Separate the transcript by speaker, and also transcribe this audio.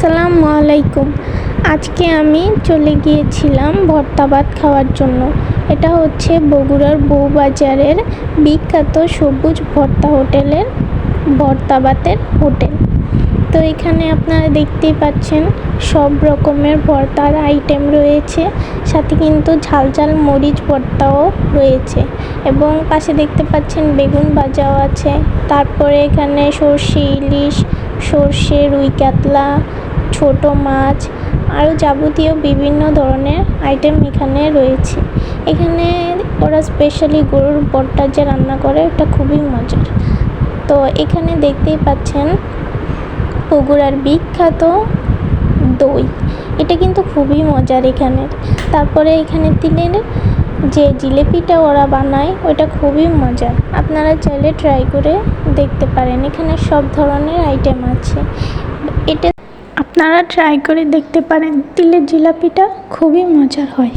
Speaker 1: আসসালামু আলাইকুম। আজকে আমি চলে গিয়েছিলাম ভর্তা ভাত খাওয়ার জন্য। এটা হচ্ছে বগুড়ার বউবাজারের বিখ্যাত সবুজ ভর্তা হোটেলের ভর্তা ভাতের হোটেল। তো এখানে আপনারা দেখতেই পাচ্ছেন সব রকমের ভর্তার আইটেম রয়েছে, সাথে কিন্তু ঝাল ঝাল মরিচ ভর্তাও রয়েছে এবং পাশে দেখতে পাচ্ছেন বেগুন ভাজাও আছে। তারপরে এখানে সর্ষে ইলিশ, সর্ষে রুই কাতলা, ছোট মাছ আরও যাবতীয় বিভিন্ন ধরনের আইটেম এখানে রয়েছে। এখানে ওরা স্পেশালি গরুর ভর্তা যে রান্না করে ওটা খুবই মজার। তো এখানে দেখতেই পাচ্ছেন বগুড়ার বিখ্যাত দই, এটা কিন্তু খুবই মজার এখানের। তারপরে এখানে তিলের যে জিলিপিটা ওরা বানায় ওটা খুবই মজার, আপনারা চাইলে ট্রাই করে দেখতে পারেন। এখানে সব ধরনের আইটেম আছে, এটা আপনারা ট্রাই করে দেখতে পারেন। তিলের জিলাপিটা খুবই মজার হয়।